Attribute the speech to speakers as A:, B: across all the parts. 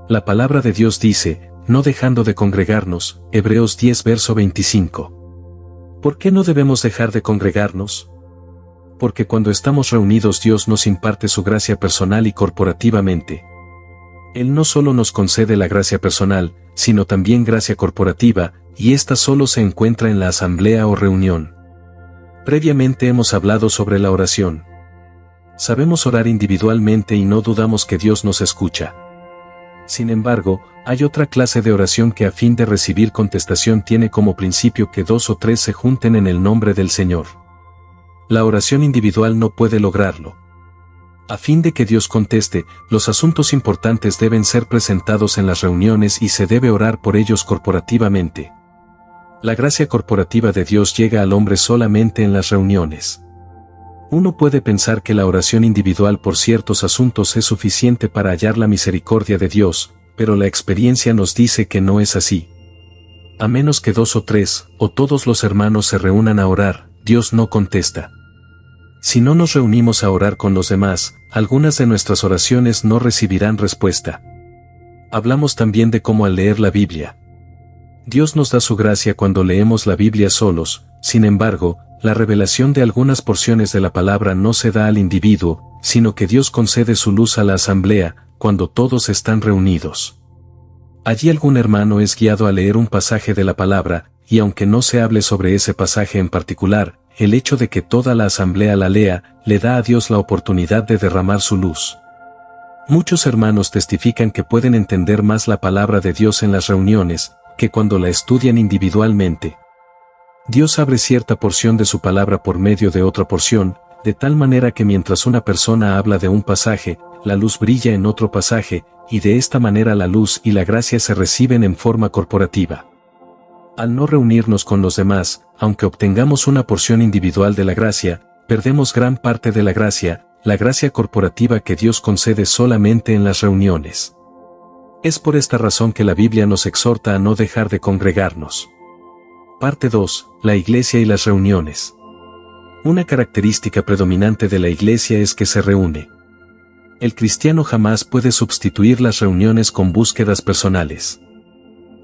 A: La palabra de Dios dice, no dejando de congregarnos, Hebreos 10 verso 25. ¿Por qué no debemos dejar de congregarnos? Porque cuando estamos reunidos Dios nos imparte su gracia personal y corporativamente. Él no solo nos concede la gracia personal, sino también gracia corporativa, y esta solo se encuentra en la asamblea o reunión. Previamente hemos hablado sobre la oración. Sabemos orar individualmente y no dudamos que Dios nos escucha. Sin embargo, hay otra clase de oración que a fin de recibir contestación tiene como principio que 2 o 3 se junten en el nombre del Señor. La oración individual no puede lograrlo. A fin de que Dios conteste, los asuntos importantes deben ser presentados en las reuniones y se debe orar por ellos corporativamente. La gracia corporativa de Dios llega al hombre solamente en las reuniones. Uno puede pensar que la oración individual por ciertos asuntos es suficiente para hallar la misericordia de Dios, pero la experiencia nos dice que no es así. A menos que 2 o 3, o todos los hermanos se reúnan a orar, Dios no contesta. Si no nos reunimos a orar con los demás, algunas de nuestras oraciones no recibirán respuesta. Hablamos también de cómo al leer la Biblia. Dios nos da su gracia cuando leemos la Biblia solos, sin embargo, la revelación de algunas porciones de la palabra no se da al individuo, sino que Dios concede su luz a la asamblea, cuando todos están reunidos. Allí algún hermano es guiado a leer un pasaje de la palabra, y aunque no se hable sobre ese pasaje en particular, el hecho de que toda la asamblea la lea, le da a Dios la oportunidad de derramar su luz. Muchos hermanos testifican que pueden entender más la palabra de Dios en las reuniones, que cuando la estudian individualmente. Dios abre cierta porción de su palabra por medio de otra porción, de tal manera que mientras una persona habla de un pasaje, la luz brilla en otro pasaje, y de esta manera la luz y la gracia se reciben en forma corporativa. Al no reunirnos con los demás, aunque obtengamos una porción individual de la gracia, perdemos gran parte de la gracia corporativa que Dios concede solamente en las reuniones. Es por esta razón que la Biblia nos exhorta a no dejar de congregarnos. Parte 2. La iglesia y las reuniones. Una característica predominante de la iglesia es que se reúne. El cristiano jamás puede sustituir las reuniones con búsquedas personales.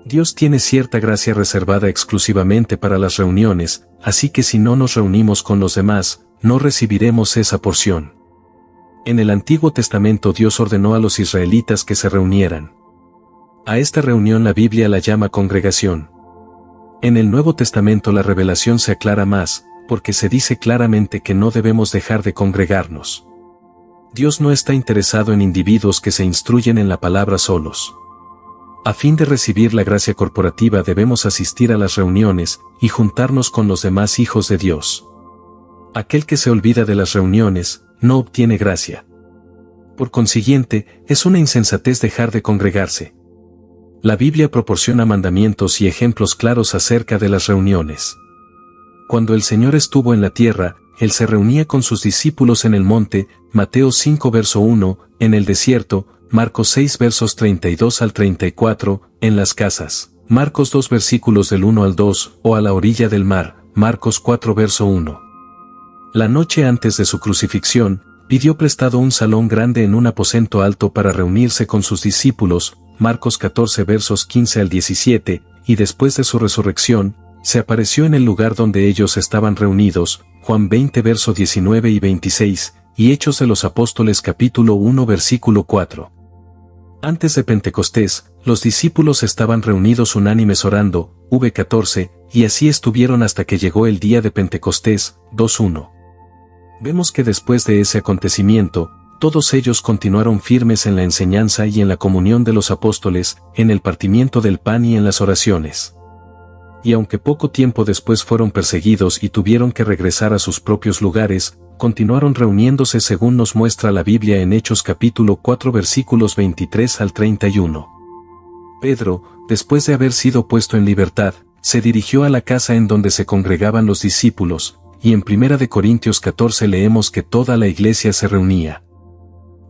A: Dios tiene cierta gracia reservada exclusivamente para las reuniones, así que si no nos reunimos con los demás, no recibiremos esa porción. En el Antiguo Testamento Dios ordenó a los israelitas que se reunieran. A esta reunión la Biblia la llama congregación. En el Nuevo Testamento la revelación se aclara más, porque se dice claramente que no debemos dejar de congregarnos. Dios no está interesado en individuos que se instruyen en la palabra solos. A fin de recibir la gracia corporativa debemos asistir a las reuniones y juntarnos con los demás hijos de Dios. Aquel que se olvida de las reuniones, no obtiene gracia. Por consiguiente, es una insensatez dejar de congregarse. La Biblia proporciona mandamientos y ejemplos claros acerca de las reuniones. Cuando el Señor estuvo en la tierra, Él se reunía con sus discípulos en el monte, Mateo 5 verso 1, en el desierto, Marcos 6 versos 32 al 34, en las casas, Marcos 2 versículos del 1 al 2, o a la orilla del mar, Marcos 4 verso 1. La noche antes de su crucifixión, pidió prestado un salón grande en un aposento alto para reunirse con sus discípulos, Marcos 14 versos 15 al 17, y después de su resurrección, se apareció en el lugar donde ellos estaban reunidos, Juan 20 verso 19 y 26, y Hechos de los Apóstoles capítulo 1 versículo 4. Antes de Pentecostés, los discípulos estaban reunidos unánimes orando, v14, y así estuvieron hasta que llegó el día de Pentecostés, 2:1. Vemos que después de ese acontecimiento, todos ellos continuaron firmes en la enseñanza y en la comunión de los apóstoles, en el partimiento del pan y en las oraciones. Y aunque poco tiempo después fueron perseguidos y tuvieron que regresar a sus propios lugares, continuaron reuniéndose según nos muestra la Biblia en Hechos capítulo 4 versículos 23 al 31. Pedro, después de haber sido puesto en libertad, se dirigió a la casa en donde se congregaban los discípulos, y en 1 Corintios 14 leemos que toda la iglesia se reunía.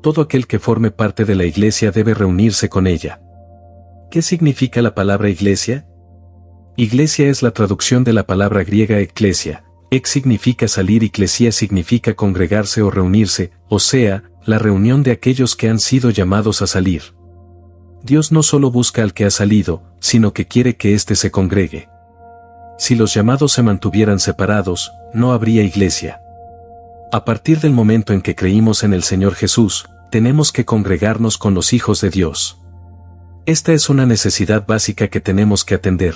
A: Todo aquel que forme parte de la iglesia debe reunirse con ella. ¿Qué significa la palabra iglesia? Iglesia es la traducción de la palabra griega eklesia. Ek significa salir y klesia significa congregarse o reunirse, o sea, la reunión de aquellos que han sido llamados a salir. Dios no solo busca al que ha salido, sino que quiere que éste se congregue. Si los llamados se mantuvieran separados, no habría iglesia. A partir del momento en que creímos en el Señor Jesús, tenemos que congregarnos con los hijos de Dios. Esta es una necesidad básica que tenemos que atender.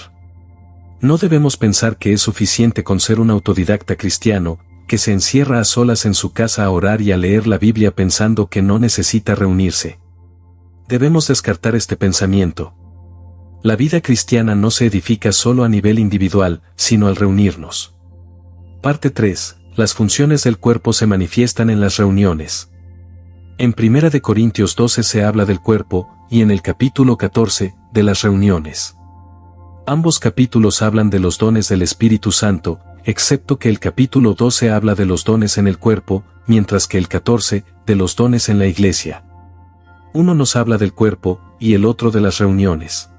A: No debemos pensar que es suficiente con ser un autodidacta cristiano, que se encierra a solas en su casa a orar y a leer la Biblia pensando que no necesita reunirse. Debemos descartar este pensamiento. La vida cristiana no se edifica solo a nivel individual, sino al reunirnos. Parte 3. Las funciones del cuerpo se manifiestan en las reuniones. En 1 Corintios 12 se habla del cuerpo, y en el capítulo 14, de las reuniones. Ambos capítulos hablan de los dones del Espíritu Santo, excepto que el capítulo 12 habla de los dones en el cuerpo, mientras que el 14, de los dones en la iglesia. Uno nos habla del cuerpo, y el otro de las reuniones.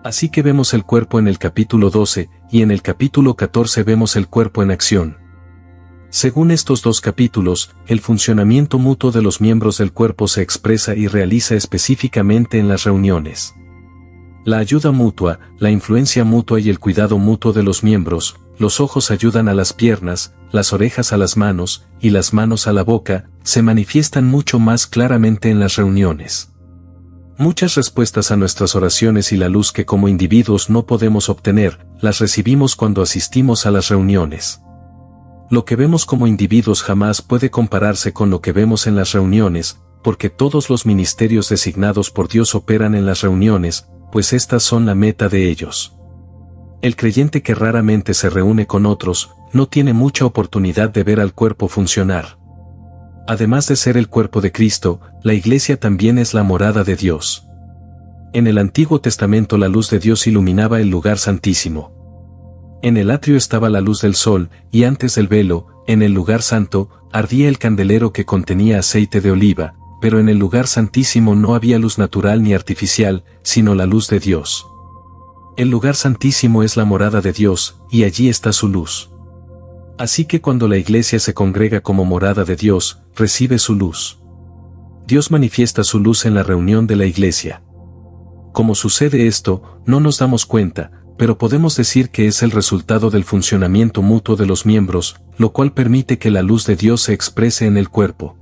A: Así que vemos el cuerpo en el capítulo 12, y en el capítulo 14 vemos el cuerpo en acción. Según estos dos capítulos, el funcionamiento mutuo de los miembros del cuerpo se expresa y realiza específicamente en las reuniones. La ayuda mutua, la influencia mutua y el cuidado mutuo de los miembros, los ojos ayudan a las piernas, las orejas a las manos, y las manos a la boca, se manifiestan mucho más claramente en las reuniones. Muchas respuestas a nuestras oraciones y la luz que como individuos no podemos obtener, las recibimos cuando asistimos a las reuniones. Lo que vemos como individuos jamás puede compararse con lo que vemos en las reuniones, porque todos los ministerios designados por Dios operan en las reuniones, pues estas son la meta de ellos. El creyente que raramente se reúne con otros, no tiene mucha oportunidad de ver al cuerpo funcionar. Además de ser el cuerpo de Cristo, la iglesia también es la morada de Dios. En el Antiguo Testamento la luz de Dios iluminaba el lugar santísimo. En el atrio estaba la luz del sol, y antes del velo, en el lugar santo, ardía el candelero que contenía aceite de oliva, pero en el lugar santísimo no había luz natural ni artificial, sino la luz de Dios. El lugar santísimo es la morada de Dios, y allí está su luz. Así que cuando la iglesia se congrega como morada de Dios, recibe su luz. Dios manifiesta su luz en la reunión de la iglesia. Como sucede esto, no nos damos cuenta, pero podemos decir que es el resultado del funcionamiento mutuo de los miembros, lo cual permite que la luz de Dios se exprese en el cuerpo.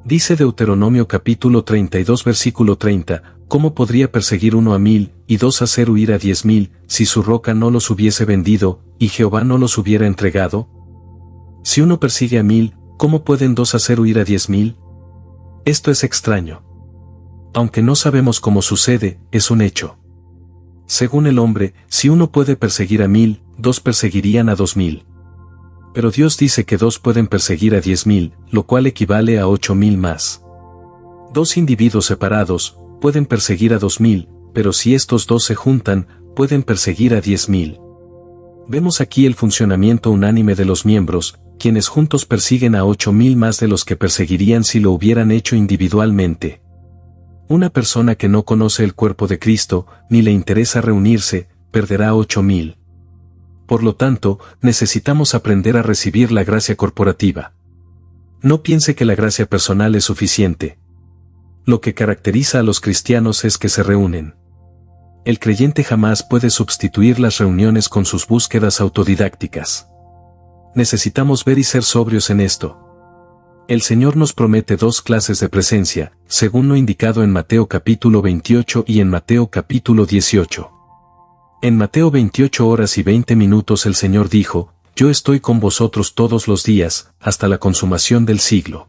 A: Dice Deuteronomio capítulo 32 versículo 30, ¿cómo podría perseguir uno a 1000, y dos hacer huir a 10,000, si su roca no los hubiese vendido, y Jehová no los hubiera entregado? Si uno persigue a 1000, ¿cómo pueden dos hacer huir a 10,000? Esto es extraño. Aunque no sabemos cómo sucede, es un hecho. Según el hombre, si uno puede perseguir a 1000, dos perseguirían a 2000. Pero Dios dice que dos pueden perseguir a 10,000, lo cual equivale a 8000 más. Dos individuos separados pueden perseguir a 2000, pero si estos dos se juntan, pueden perseguir a 10,000. Vemos aquí el funcionamiento unánime de los miembros, quienes juntos persiguen a 8000 más de los que perseguirían si lo hubieran hecho individualmente. Una persona que no conoce el cuerpo de Cristo, ni le interesa reunirse, perderá 8000. Por lo tanto, necesitamos aprender a recibir la gracia corporativa. No piense que la gracia personal es suficiente. Lo que caracteriza a los cristianos es que se reúnen. El creyente jamás puede sustituir las reuniones con sus búsquedas autodidácticas. Necesitamos ver y ser sobrios en esto. El Señor nos promete dos clases de presencia, según lo indicado en Mateo capítulo 28 y en Mateo capítulo 18. En Mateo 28 horas y 20 minutos el Señor dijo, «Yo estoy con vosotros todos los días, hasta la consumación del siglo».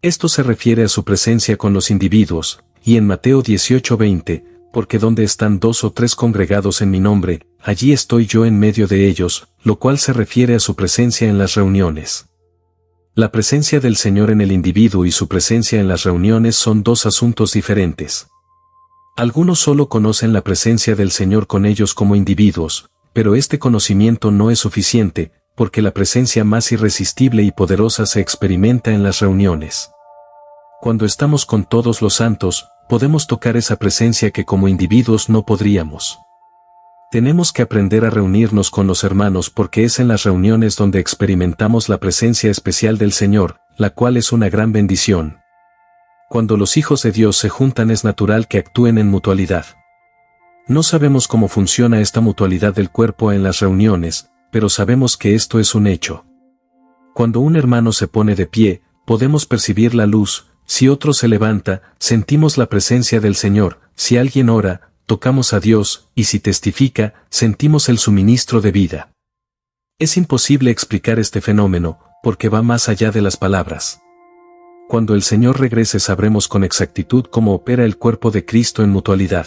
A: Esto se refiere a su presencia con los individuos, y en Mateo 18:20, «Porque donde están 2 o 3 congregados en mi nombre, allí estoy yo en medio de ellos», lo cual se refiere a su presencia en las reuniones. La presencia del Señor en el individuo y su presencia en las reuniones son dos asuntos diferentes. Algunos solo conocen la presencia del Señor con ellos como individuos, pero este conocimiento no es suficiente, porque la presencia más irresistible y poderosa se experimenta en las reuniones. Cuando estamos con todos los santos, podemos tocar esa presencia que como individuos no podríamos. Tenemos que aprender a reunirnos con los hermanos porque es en las reuniones donde experimentamos la presencia especial del Señor, la cual es una gran bendición. Cuando los hijos de Dios se juntan es natural que actúen en mutualidad. No sabemos cómo funciona esta mutualidad del cuerpo en las reuniones, pero sabemos que esto es un hecho. Cuando un hermano se pone de pie, podemos percibir la luz; si otro se levanta, sentimos la presencia del Señor; si alguien ora, tocamos a Dios; y si testifica, sentimos el suministro de vida. Es imposible explicar este fenómeno, porque va más allá de las palabras. Cuando el Señor regrese sabremos con exactitud cómo opera el cuerpo de Cristo en mutualidad.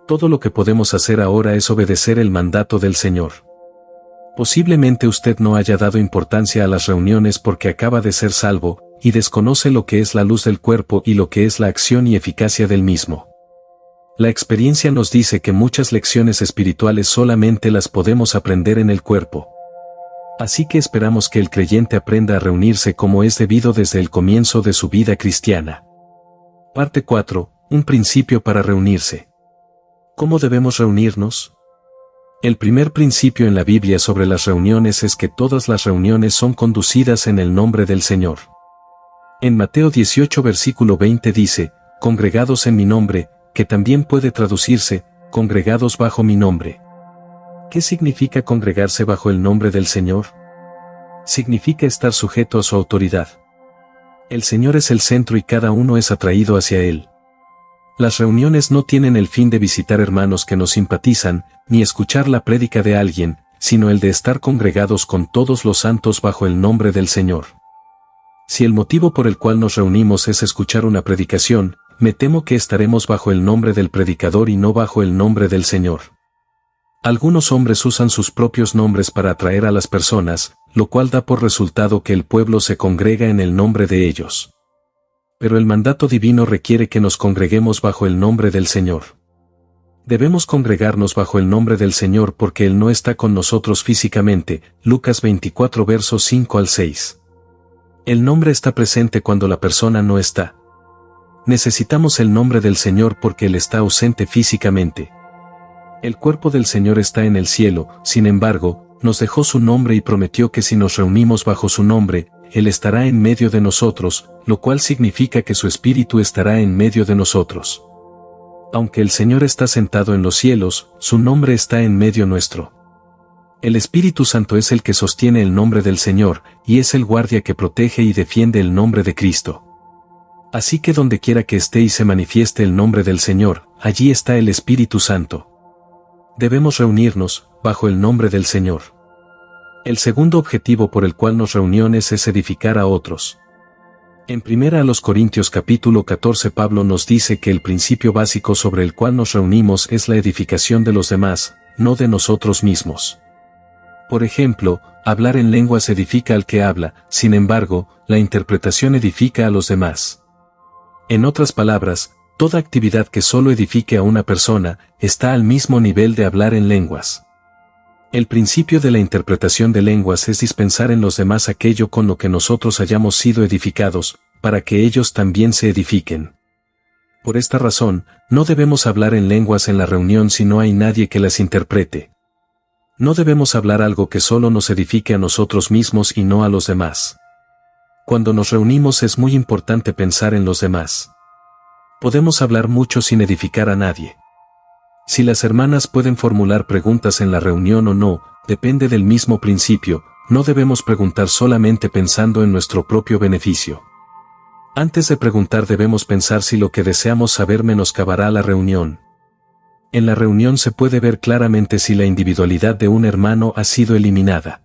A: Todo lo que podemos hacer ahora es obedecer el mandato del Señor. Posiblemente usted no haya dado importancia a las reuniones porque acaba de ser salvo, y desconoce lo que es la luz del cuerpo y lo que es la acción y eficacia del mismo. La experiencia nos dice que muchas lecciones espirituales solamente las podemos aprender en el cuerpo. Así que esperamos que el creyente aprenda a reunirse como es debido desde el comienzo de su vida cristiana. Parte 4. Un principio para reunirse. ¿Cómo debemos reunirnos? El primer principio en la Biblia sobre las reuniones es que todas las reuniones son conducidas en el nombre del Señor. En Mateo 18 versículo 20 dice, congregados en mi nombre, que también puede traducirse, congregados bajo mi nombre. ¿Qué significa congregarse bajo el nombre del Señor? Significa estar sujeto a su autoridad. El Señor es el centro y cada uno es atraído hacia Él. Las reuniones no tienen el fin de visitar hermanos que nos simpatizan, ni escuchar la prédica de alguien, sino el de estar congregados con todos los santos bajo el nombre del Señor. Si el motivo por el cual nos reunimos es escuchar una predicación, me temo que estaremos bajo el nombre del predicador y no bajo el nombre del Señor. Algunos hombres usan sus propios nombres para atraer a las personas, lo cual da por resultado que el pueblo se congrega en el nombre de ellos. Pero el mandato divino requiere que nos congreguemos bajo el nombre del Señor. Debemos congregarnos bajo el nombre del Señor porque Él no está con nosotros físicamente, Lucas 24 versos 5 al 6. El nombre está presente cuando la persona no está. Necesitamos el nombre del Señor porque Él está ausente físicamente. El cuerpo del Señor está en el cielo, sin embargo, nos dejó su nombre y prometió que si nos reunimos bajo su nombre, Él estará en medio de nosotros, lo cual significa que su Espíritu estará en medio de nosotros. Aunque el Señor está sentado en los cielos, su nombre está en medio nuestro. El Espíritu Santo es el que sostiene el nombre del Señor, y es el guardia que protege y defiende el nombre de Cristo. Así que donde quiera que esté y se manifieste el nombre del Señor, allí está el Espíritu Santo. Debemos reunirnos, bajo el nombre del Señor. El segundo objetivo por el cual nos reuniones es edificar a otros. En 1 Corintios capítulo 14 Pablo nos dice que el principio básico sobre el cual nos reunimos es la edificación de los demás, no de nosotros mismos. Por ejemplo, hablar en lenguas edifica al que habla, sin embargo, la interpretación edifica a los demás. En otras palabras, toda actividad que solo edifique a una persona, está al mismo nivel de hablar en lenguas. El principio de la interpretación de lenguas es dispensar en los demás aquello con lo que nosotros hayamos sido edificados, para que ellos también se edifiquen. Por esta razón, no debemos hablar en lenguas en la reunión si no hay nadie que las interprete. No debemos hablar algo que solo nos edifique a nosotros mismos y no a los demás. Cuando nos reunimos es muy importante pensar en los demás. Podemos hablar mucho sin edificar a nadie. Si las hermanas pueden formular preguntas en la reunión o no, depende del mismo principio, no debemos preguntar solamente pensando en nuestro propio beneficio. Antes de preguntar debemos pensar si lo que deseamos saber menoscabará la reunión. En la reunión se puede ver claramente si la individualidad de un hermano ha sido eliminada.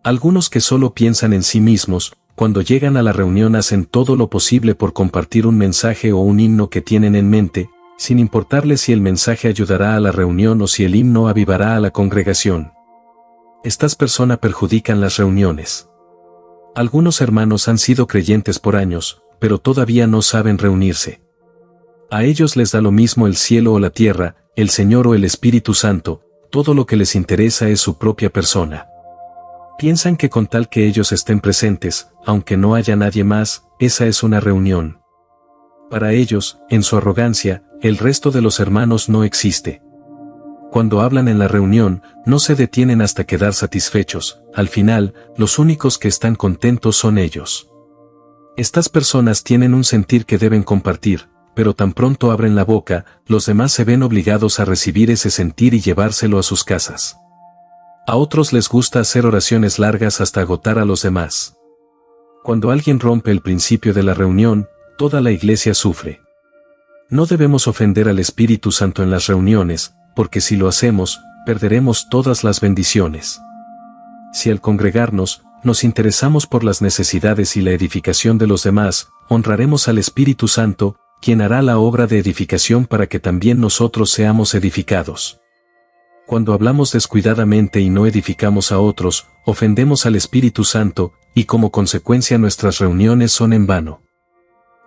A: Algunos que solo piensan en sí mismos, cuando llegan a la reunión hacen todo lo posible por compartir un mensaje o un himno que tienen en mente, sin importarles si el mensaje ayudará a la reunión o si el himno avivará a la congregación. Estas personas perjudican las reuniones. Algunos hermanos han sido creyentes por años, pero todavía no saben reunirse. A ellos les da lo mismo el cielo o la tierra, el Señor o el Espíritu Santo, todo lo que les interesa es su propia persona. Piensan que con tal que ellos estén presentes, aunque no haya nadie más, esa es una reunión. Para ellos, en su arrogancia, el resto de los hermanos no existe. Cuando hablan en la reunión, no se detienen hasta quedar satisfechos, al final, los únicos que están contentos son ellos. Estas personas tienen un sentir que deben compartir, pero tan pronto abren la boca, los demás se ven obligados a recibir ese sentir y llevárselo a sus casas. A otros les gusta hacer oraciones largas hasta agotar a los demás. Cuando alguien rompe el principio de la reunión, toda la iglesia sufre. No debemos ofender al Espíritu Santo en las reuniones, porque si lo hacemos, perderemos todas las bendiciones. Si al congregarnos, nos interesamos por las necesidades y la edificación de los demás, honraremos al Espíritu Santo, quien hará la obra de edificación para que también nosotros seamos edificados. Cuando hablamos descuidadamente y no edificamos a otros, ofendemos al Espíritu Santo, y como consecuencia nuestras reuniones son en vano.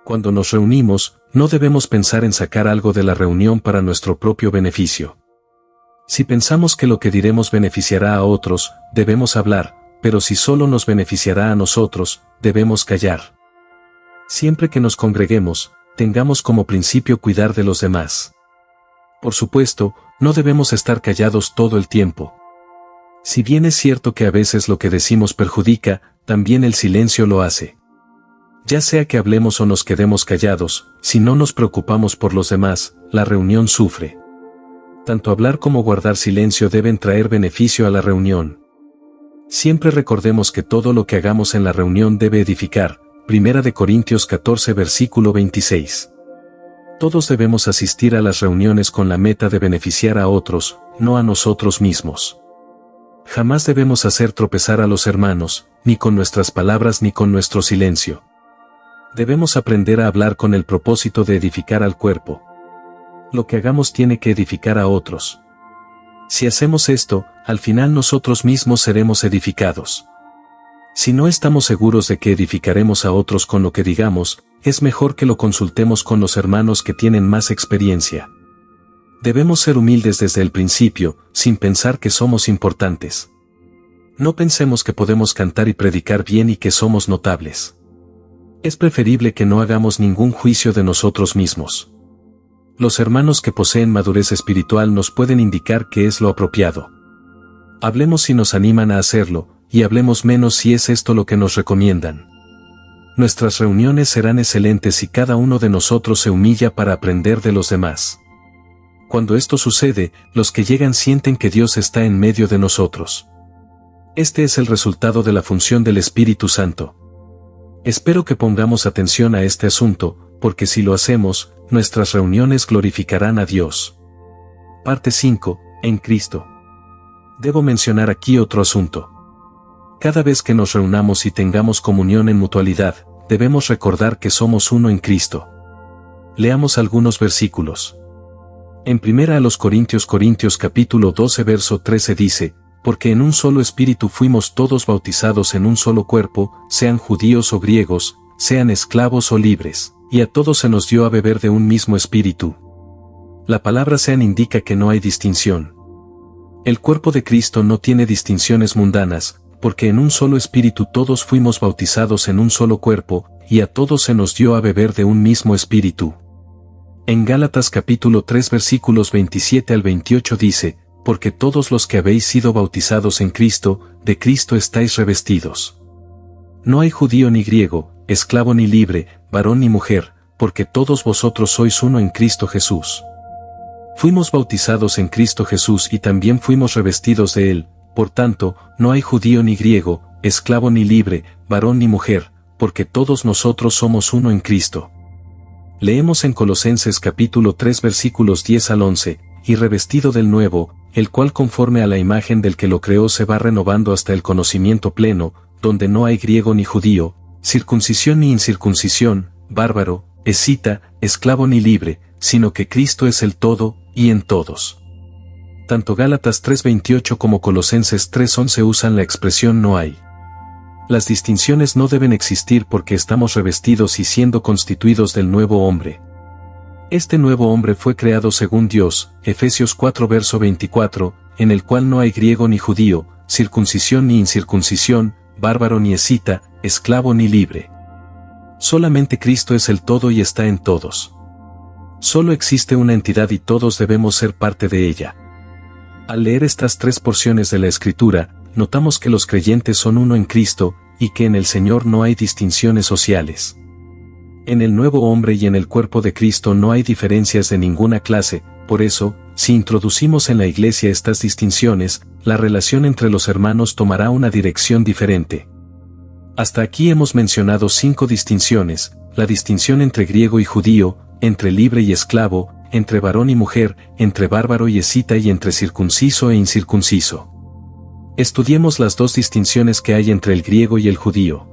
A: Cuando nos reunimos, no debemos pensar en sacar algo de la reunión para nuestro propio beneficio. Si pensamos que lo que diremos beneficiará a otros, debemos hablar, pero si solo nos beneficiará a nosotros, debemos callar. Siempre que nos congreguemos, tengamos como principio cuidar de los demás. Por supuesto, no debemos estar callados todo el tiempo. Si bien es cierto que a veces lo que decimos perjudica, también el silencio lo hace. Ya sea que hablemos o nos quedemos callados, si no nos preocupamos por los demás, la reunión sufre. Tanto hablar como guardar silencio deben traer beneficio a la reunión. Siempre recordemos que todo lo que hagamos en la reunión debe edificar. 1 Corintios 14 versículo 26. Todos debemos asistir a las reuniones con la meta de beneficiar a otros, no a nosotros mismos. Jamás debemos hacer tropezar a los hermanos, ni con nuestras palabras ni con nuestro silencio. Debemos aprender a hablar con el propósito de edificar al cuerpo. Lo que hagamos tiene que edificar a otros. Si hacemos esto, al final nosotros mismos seremos edificados. Si no estamos seguros de que edificaremos a otros con lo que digamos, es mejor que lo consultemos con los hermanos que tienen más experiencia. Debemos ser humildes desde el principio, sin pensar que somos importantes. No pensemos que podemos cantar y predicar bien y que somos notables. Es preferible que no hagamos ningún juicio de nosotros mismos. Los hermanos que poseen madurez espiritual nos pueden indicar qué es lo apropiado. Hablemos si nos animan a hacerlo, y hablemos menos si es esto lo que nos recomiendan. Nuestras reuniones serán excelentes si cada uno de nosotros se humilla para aprender de los demás. Cuando esto sucede, los que llegan sienten que Dios está en medio de nosotros. Este es el resultado de la función del Espíritu Santo. Espero que pongamos atención a este asunto, porque si lo hacemos, nuestras reuniones glorificarán a Dios. Parte 5. En Cristo. Debo mencionar aquí otro asunto. Cada vez que nos reunamos y tengamos comunión en mutualidad, debemos recordar que somos uno en Cristo. Leamos algunos versículos. En 1 Corintios capítulo 12 verso 13 dice, porque en un solo espíritu fuimos todos bautizados en un solo cuerpo, sean judíos o griegos, sean esclavos o libres, y a todos se nos dio a beber de un mismo espíritu. La palabra sean indica que no hay distinción. El cuerpo de Cristo no tiene distinciones mundanas, porque en un solo espíritu todos fuimos bautizados en un solo cuerpo, y a todos se nos dio a beber de un mismo espíritu. En Gálatas capítulo 3 versículos 27 al 28 dice, porque todos los que habéis sido bautizados en Cristo, de Cristo estáis revestidos. No hay judío ni griego, esclavo ni libre, varón ni mujer, porque todos vosotros sois uno en Cristo Jesús. Fuimos bautizados en Cristo Jesús y también fuimos revestidos de Él, por tanto, no hay judío ni griego, esclavo ni libre, varón ni mujer, porque todos nosotros somos uno en Cristo. Leemos en Colosenses capítulo 3 versículos 10 al 11, y revestido del nuevo, el cual conforme a la imagen del que lo creó se va renovando hasta el conocimiento pleno, donde no hay griego ni judío, circuncisión ni incircuncisión, bárbaro, escita, esclavo ni libre, sino que Cristo es el todo, y en todos. Tanto Gálatas 3:28 como Colosenses 3:11 usan la expresión no hay. Las distinciones no deben existir porque estamos revestidos y siendo constituidos del nuevo hombre. Este nuevo hombre fue creado según Dios, Efesios 4 verso 24, en el cual no hay griego ni judío, circuncisión ni incircuncisión, bárbaro ni escita, esclavo ni libre. Solamente Cristo es el todo y está en todos. Solo existe una entidad y todos debemos ser parte de ella. Al leer estas tres porciones de la Escritura, notamos que los creyentes son uno en Cristo, y que en el Señor no hay distinciones sociales. En el nuevo hombre y en el cuerpo de Cristo no hay diferencias de ninguna clase, por eso, si introducimos en la Iglesia estas distinciones, la relación entre los hermanos tomará una dirección diferente. Hasta aquí hemos mencionado 5 distinciones: la distinción entre griego y judío, entre libre y esclavo, entre varón y mujer, entre bárbaro y escita y entre circunciso e incircunciso. Estudiemos las 2 distinciones que hay entre el griego y el judío.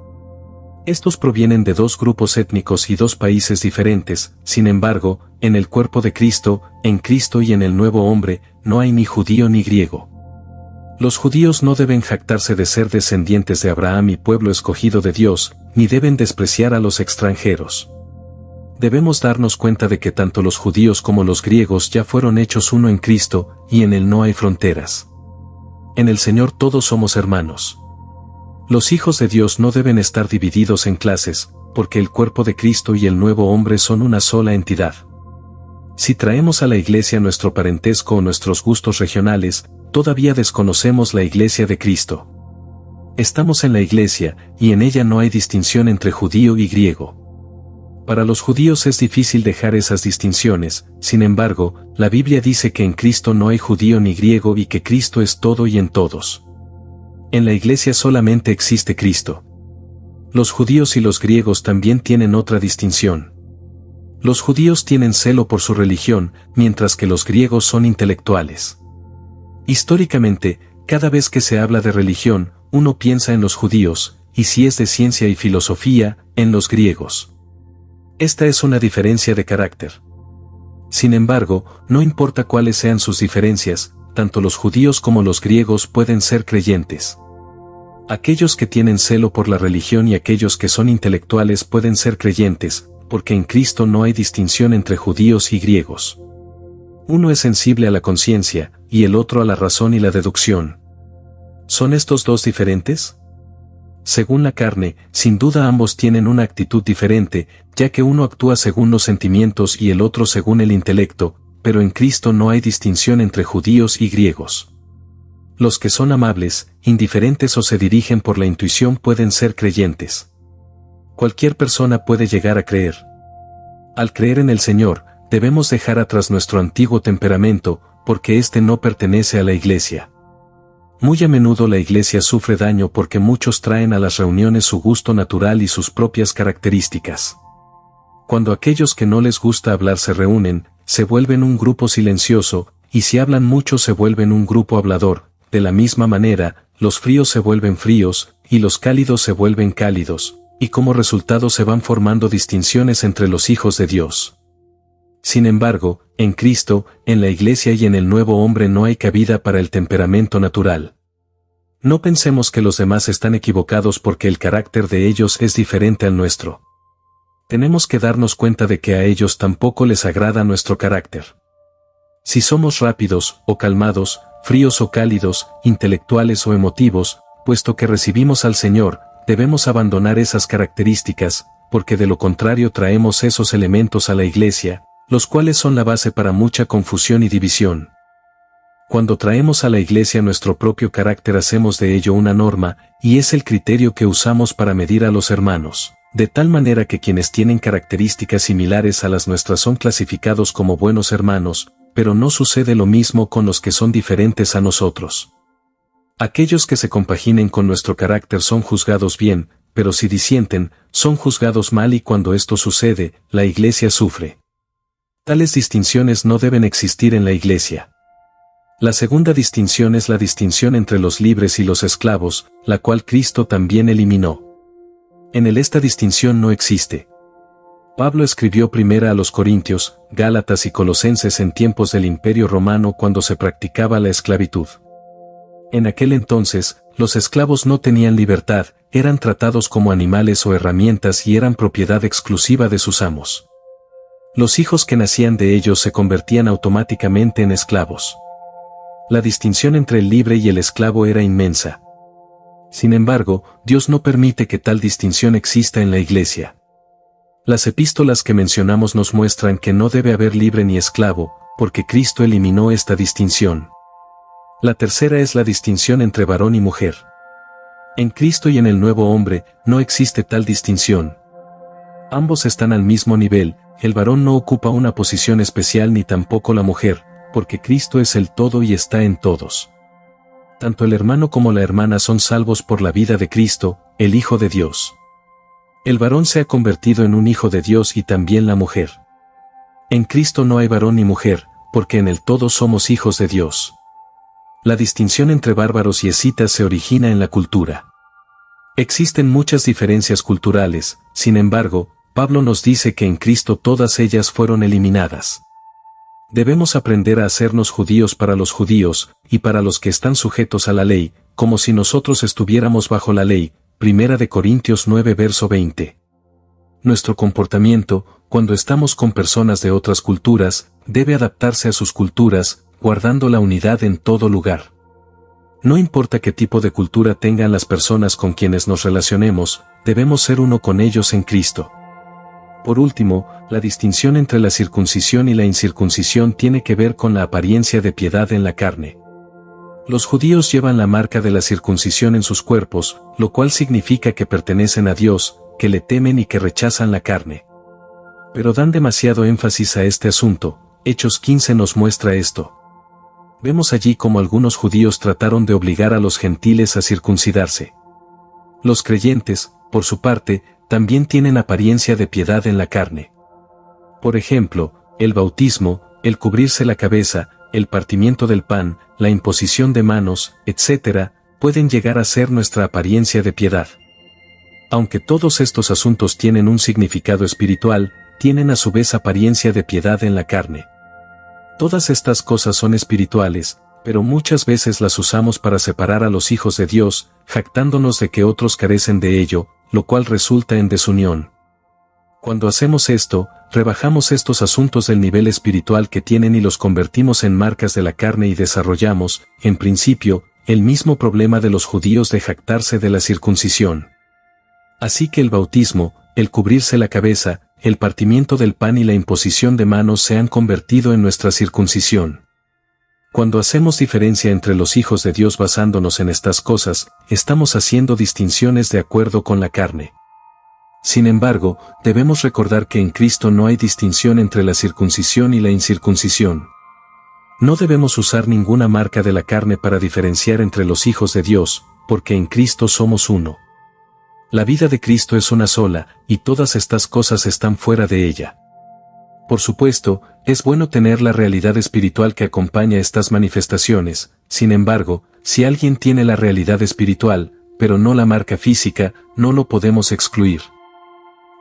A: Estos provienen de 2 grupos étnicos y 2 países diferentes, sin embargo, en el cuerpo de Cristo, en Cristo y en el nuevo hombre, no hay ni judío ni griego. Los judíos no deben jactarse de ser descendientes de Abraham y pueblo escogido de Dios, ni deben despreciar a los extranjeros. Debemos darnos cuenta de que tanto los judíos como los griegos ya fueron hechos uno en Cristo, y en Él no hay fronteras. En el Señor todos somos hermanos. Los hijos de Dios no deben estar divididos en clases, porque el cuerpo de Cristo y el nuevo hombre son una sola entidad. Si traemos a la Iglesia nuestro parentesco o nuestros gustos regionales, todavía desconocemos la Iglesia de Cristo. Estamos en la Iglesia, y en ella no hay distinción entre judío y griego. Para los judíos es difícil dejar esas distinciones, sin embargo, la Biblia dice que en Cristo no hay judío ni griego y que Cristo es todo y en todos. En la Iglesia solamente existe Cristo. Los judíos y los griegos también tienen otra distinción. Los judíos tienen celo por su religión, mientras que los griegos son intelectuales. Históricamente, cada vez que se habla de religión, uno piensa en los judíos, y si es de ciencia y filosofía, en los griegos. Esta es una diferencia de carácter. Sin embargo, no importa cuáles sean sus diferencias, tanto los judíos como los griegos pueden ser creyentes. Aquellos que tienen celo por la religión y aquellos que son intelectuales pueden ser creyentes, porque en Cristo no hay distinción entre judíos y griegos. Uno es sensible a la conciencia, y el otro a la razón y la deducción. ¿Son estos 2 diferentes? Según la carne, sin duda ambos tienen una actitud diferente, ya que uno actúa según los sentimientos y el otro según el intelecto, pero en Cristo no hay distinción entre judíos y griegos. Los que son amables, indiferentes o se dirigen por la intuición pueden ser creyentes. Cualquier persona puede llegar a creer. Al creer en el Señor, debemos dejar atrás nuestro antiguo temperamento, porque éste no pertenece a la Iglesia. Muy a menudo la Iglesia sufre daño porque muchos traen a las reuniones su gusto natural y sus propias características. Cuando aquellos que no les gusta hablar se reúnen, se vuelven un grupo silencioso, y si hablan mucho se vuelven un grupo hablador. De la misma manera, los fríos se vuelven fríos, y los cálidos se vuelven cálidos, y como resultado se van formando distinciones entre los hijos de Dios. Sin embargo, en Cristo, en la Iglesia y en el nuevo hombre no hay cabida para el temperamento natural. No pensemos que los demás están equivocados porque el carácter de ellos es diferente al nuestro. Tenemos que darnos cuenta de que a ellos tampoco les agrada nuestro carácter. Si somos rápidos o calmados, fríos o cálidos, intelectuales o emotivos, puesto que recibimos al Señor, debemos abandonar esas características, porque de lo contrario traemos esos elementos a la Iglesia, los cuales son la base para mucha confusión y división. Cuando traemos a la Iglesia nuestro propio carácter hacemos de ello una norma, y es el criterio que usamos para medir a los hermanos, de tal manera que quienes tienen características similares a las nuestras son clasificados como buenos hermanos, pero no sucede lo mismo con los que son diferentes a nosotros. Aquellos que se compaginen con nuestro carácter son juzgados bien, pero si disienten, son juzgados mal y cuando esto sucede, la Iglesia sufre. Tales distinciones no deben existir en la Iglesia. La segunda distinción es la distinción entre los libres y los esclavos, la cual Cristo también eliminó. En Él esta distinción no existe. Pablo escribió primero a los Corintios, Gálatas y Colosenses en tiempos del Imperio Romano cuando se practicaba la esclavitud. En aquel entonces, los esclavos no tenían libertad, eran tratados como animales o herramientas y eran propiedad exclusiva de sus amos. Los hijos que nacían de ellos se convertían automáticamente en esclavos. La distinción entre el libre y el esclavo era inmensa. Sin embargo, Dios no permite que tal distinción exista en la Iglesia. Las epístolas que mencionamos nos muestran que no debe haber libre ni esclavo, porque Cristo eliminó esta distinción. La tercera es la distinción entre varón y mujer. En Cristo y en el nuevo hombre, no existe tal distinción. Ambos están al mismo nivel, el varón no ocupa una posición especial ni tampoco la mujer, porque Cristo es el todo y está en todos. Tanto el hermano como la hermana son salvos por la vida de Cristo, el Hijo de Dios. El varón se ha convertido en un hijo de Dios y también la mujer. En Cristo no hay varón ni mujer, porque en el todo somos hijos de Dios. La distinción entre bárbaros y escitas se origina en la cultura. Existen muchas diferencias culturales, sin embargo, Pablo nos dice que en Cristo todas ellas fueron eliminadas. Debemos aprender a hacernos judíos para los judíos, y para los que están sujetos a la ley, como si nosotros estuviéramos bajo la ley. 1 Corintios 9 verso 20. Nuestro comportamiento, cuando estamos con personas de otras culturas, debe adaptarse a sus culturas, guardando la unidad en todo lugar. No importa qué tipo de cultura tengan las personas con quienes nos relacionemos, debemos ser uno con ellos en Cristo. Por último, la distinción entre la circuncisión y la incircuncisión tiene que ver con la apariencia de piedad en la carne. Los judíos llevan la marca de la circuncisión en sus cuerpos, lo cual significa que pertenecen a Dios, que le temen y que rechazan la carne. Pero dan demasiado énfasis a este asunto. Hechos 15 nos muestra esto. Vemos allí cómo algunos judíos trataron de obligar a los gentiles a circuncidarse. Los creyentes, por su parte, también tienen apariencia de piedad en la carne. Por ejemplo, el bautismo, el cubrirse la cabeza, el partimiento del pan, la imposición de manos, etc., pueden llegar a ser nuestra apariencia de piedad. Aunque todos estos asuntos tienen un significado espiritual, tienen a su vez apariencia de piedad en la carne. Todas estas cosas son espirituales, pero muchas veces las usamos para separar a los hijos de Dios, jactándonos de que otros carecen de ello, lo cual resulta en desunión. Cuando hacemos esto, rebajamos estos asuntos del nivel espiritual que tienen y los convertimos en marcas de la carne y desarrollamos, en principio, el mismo problema de los judíos de jactarse de la circuncisión. Así que el bautismo, el cubrirse la cabeza, el partimiento del pan y la imposición de manos se han convertido en nuestra circuncisión. Cuando hacemos diferencia entre los hijos de Dios basándonos en estas cosas, estamos haciendo distinciones de acuerdo con la carne. Sin embargo, debemos recordar que en Cristo no hay distinción entre la circuncisión y la incircuncisión. No debemos usar ninguna marca de la carne para diferenciar entre los hijos de Dios, porque en Cristo somos uno. La vida de Cristo es una sola, y todas estas cosas están fuera de ella. Por supuesto, es bueno tener la realidad espiritual que acompaña estas manifestaciones. Sin embargo, si alguien tiene la realidad espiritual, pero no la marca física, no lo podemos excluir.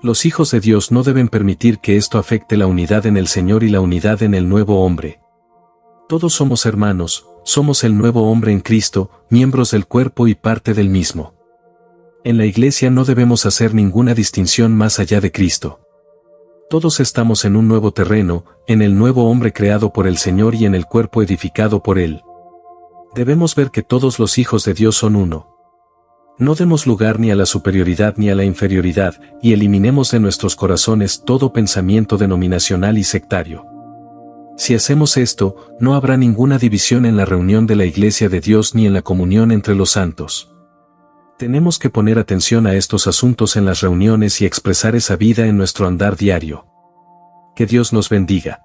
A: Los hijos de Dios no deben permitir que esto afecte la unidad en el Señor y la unidad en el nuevo hombre. Todos somos hermanos, somos el nuevo hombre en Cristo, miembros del cuerpo y parte del mismo. En la iglesia no debemos hacer ninguna distinción más allá de Cristo. Todos estamos en un nuevo terreno, en el nuevo hombre creado por el Señor y en el cuerpo edificado por Él. Debemos ver que todos los hijos de Dios son uno. No demos lugar ni a la superioridad ni a la inferioridad, y eliminemos de nuestros corazones todo pensamiento denominacional y sectario. Si hacemos esto, no habrá ninguna división en la reunión de la Iglesia de Dios ni en la comunión entre los santos. Tenemos que poner atención a estos asuntos en las reuniones y expresar esa vida en nuestro andar diario. Que Dios nos bendiga.